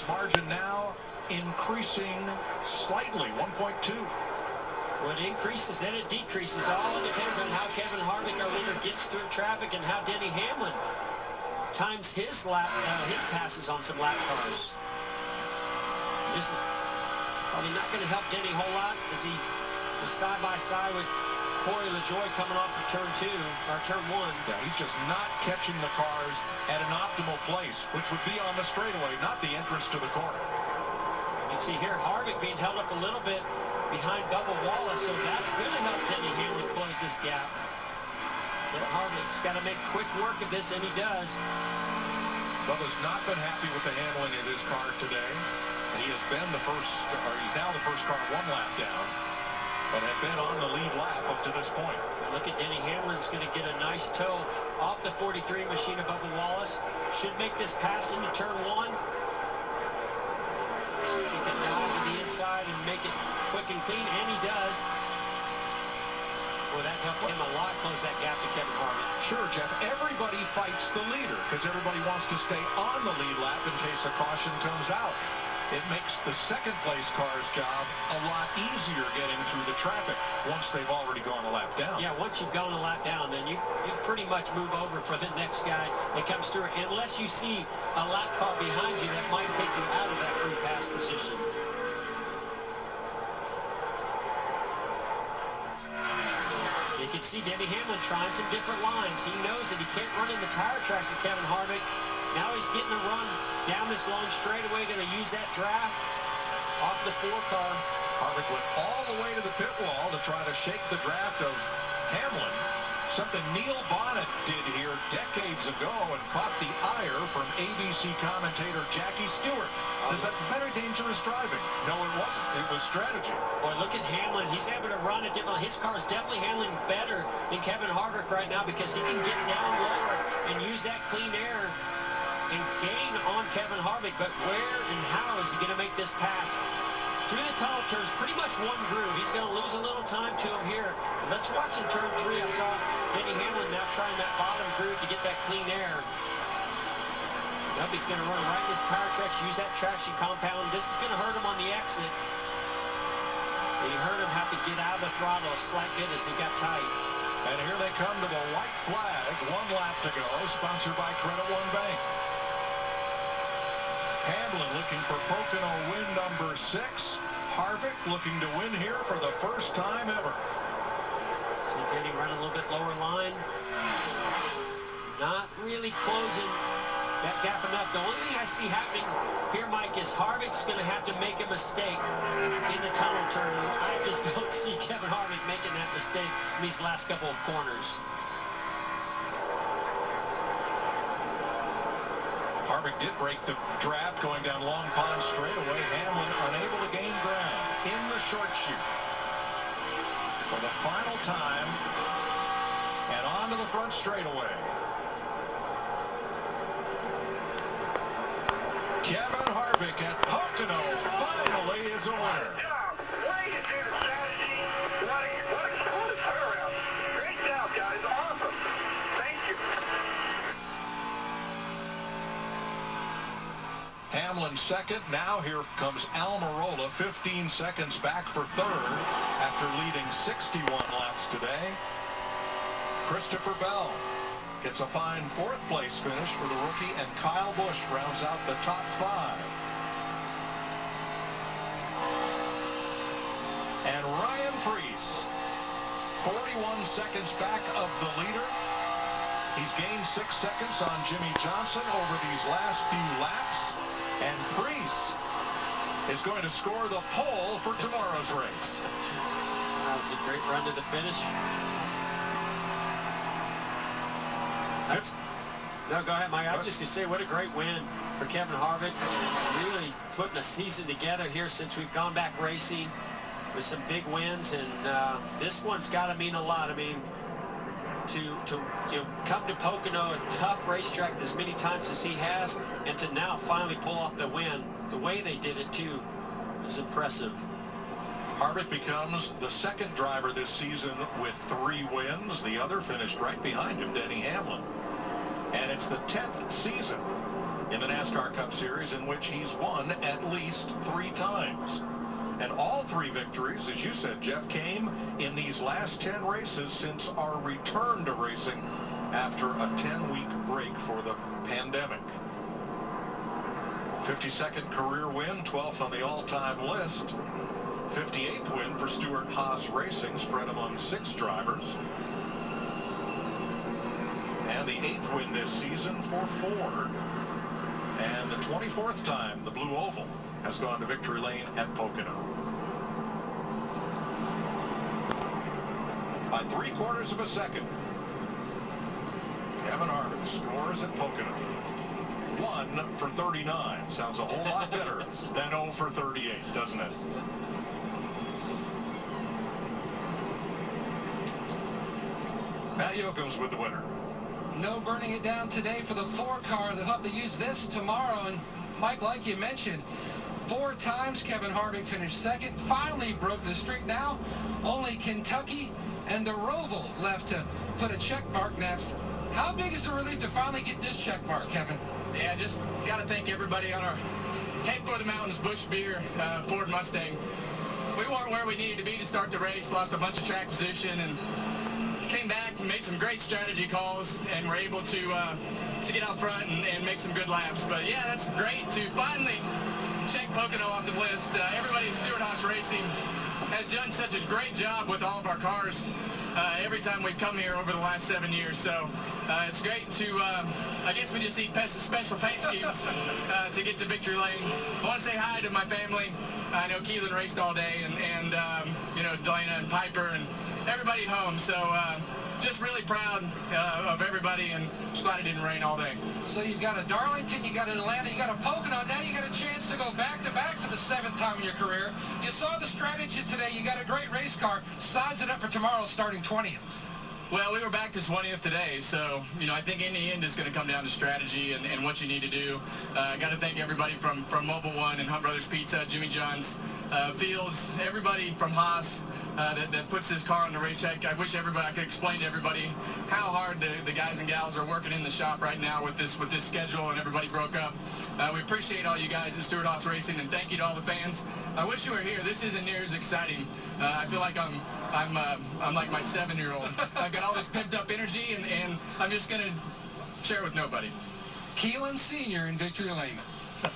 his margin now increasing slightly, 1.2. When it increases, then it decreases. All depends on how Kevin Harvick, our leader, gets through traffic and how Denny Hamlin times his passes on some lap cars. This is probably not going to help Denny a whole lot as he was side by side with Corey LaJoie coming off of turn 1. Yeah, he's just not catching the cars at an optimal place, which would be on the straightaway, not the entrance to the corner. You can see here Harvick being held up a little bit behind Bubba Wallace, so that's going to help Denny Hamlin close this gap. But Harvick's got to make quick work of this, and he does. Bubba's not been happy with the handling of his car today. He has been he's now the first car 1 lap down, but had been on the lead lap up to this point. Now look at Denny Hamlin's going to get a nice tow off the 43 machine of Bubba Wallace. Should make this pass into turn 1. See if he can dive to the inside and make it quick and clean, and he does. Boy, that helped him a lot close that gap to Kevin Harvick. Sure, Jeff, everybody fights the leader because everybody wants to stay on the lead lap in case a caution comes out. It makes the second place car's job a lot easier getting through the traffic once they've already gone a lap down. Yeah, once you've gone a lap down, then you pretty much move over for the next guy that comes through, unless you see a lap car behind you that might take you out of that free pass position. You can see Denny Hamlin trying some different lines. He knows that he can't run in the tire tracks of Kevin Harvick. Now he's getting a run down this long straightaway, going to use that draft off the 4 car. Harvick went all the way to the pit wall to try to shake the draft of Hamlin, something Neil Bonnet did here decades ago and caught the ire from ABC commentator Jackie Stewart. Says that's very dangerous driving. No, it wasn't. It was strategy. Boy, look at Hamlin. He's able to run it differently. His car's definitely handling better than Kevin Harvick right now because he can get down lower and use that clean air and gain on Kevin Harvick. But where and how is he going to make this pass? Through the tunnel turns, pretty much one groove. He's going to lose a little time to him here. But let's watch in turn 3. I saw Denny Hamlin now trying that bottom groove to get that clean air. Nope, he's going to run right in his tire tracks, use that traction compound. This is going to hurt him on the exit. And you heard him have to get out of the throttle a slight bit as he got tight. And here they come to the white flag. 1 lap to go, sponsored by Credit One Bank. Hamlin looking for Pocono win number 6. Harvick looking to win here for the first time ever. See Denny running a little bit lower line. Not really closing that gap enough. The only thing I see happening here, Mike, is Harvick's going to have to make a mistake in the tunnel turn. I just don't see Kevin Harvick making that mistake in these last couple of corners. Harvick did break the draft going down Long Pond straightaway. Hamlin unable to gain ground in the short chute for the final time and onto the front straightaway. Kevin Harvick at Pocono finally is a winner. Way to do the strategy. What a turnaround. Great job, guys. Awesome. Thank you. Hamlin second. Now here comes Almirola, 15 seconds back for third after leading 61 laps today. Christopher Bell gets a fine 4th place finish for the rookie, and Kyle Busch rounds out the top 5. And Ryan Preece, 41 seconds back of the leader. He's gained 6 seconds on Jimmy Johnson over these last few laps. And Preece is going to score the pole for tomorrow's race. That was a great run to the finish. No, go ahead, Mike. I was just going to say, what a great win for Kevin Harvick. Really putting a season together here since we've gone back racing with some big wins, and this one's got to mean a lot. I mean, to come to Pocono, a tough racetrack as many times as he has, and to now finally pull off the win, the way they did it too, is impressive. Harvick becomes the 2nd driver this season with 3 wins. The other finished right behind him, Denny Hamlin. And it's the 10th season in the NASCAR Cup Series, in which he's won at least 3 times. And all 3 victories, as you said, Jeff, came in these last 10 races since our return to racing after a 10-week break for the pandemic. 52nd career win, 12th on the all-time list. 58th win for Stewart Haas Racing, spread among 6 drivers. And the 8th win this season for Ford. And the 24th time the Blue Oval has gone to victory lane at Pocono. By 3/4 of a second, Kevin Harvick scores at Pocono. 1 for 39. Sounds a whole lot better than 0 for 38, doesn't it? Matt Yoakum's with the winner. No burning it down today for the 4 car. They'll have to use this tomorrow. And Mike, like you mentioned, 4 times Kevin Harvick finished second. Finally broke the streak. Now only Kentucky and the Roval left to put a check mark next. How big is the relief to finally get this check mark, Kevin? Yeah, just got to thank everybody on our Head for the Mountains Busch Beer Ford Mustang. We weren't where we needed to be to start the race, lost a bunch of track position, and came back and made some great strategy calls, and were able to get out front and make some good laps. But yeah, that's great to finally check Pocono off the list. Everybody at Stewart Haas Racing has done such a great job with all of our cars every time we've come here over the last 7 years. So it's great to, I guess we just need special paint schemes to get to victory lane. I want to say hi to my family. I know Keelan raced all day, and you know, Delana and Piper and everybody at home. So just really proud of everybody, and just glad it didn't rain all day. So you've got a Darlington, you got an Atlanta, you got a Pocono. Now you got a chance to go back-to-back for the 7th time in your career. You saw the strategy today. You got a great race car. Size it up for tomorrow starting 20th. Well, we were back to 20th today, so, you know, I think in the end it's going to come down to strategy and what you need to do. Got to thank everybody from Mobile One and Hunt Brothers Pizza, Jimmy John's, Fields, everybody from Haas that puts this car on the racetrack. I wish I could explain to everybody how hard the guys and gals are working in the shop right now with this schedule, and everybody broke up. We appreciate all you guys at Stewart Haas Racing, and thank you to all the fans. I wish you were here. This isn't near as exciting. I feel like I'm like my 7-year-old. I've got all this pimped up energy, and I'm just going to share with nobody. Keelan Sr. in victory lane.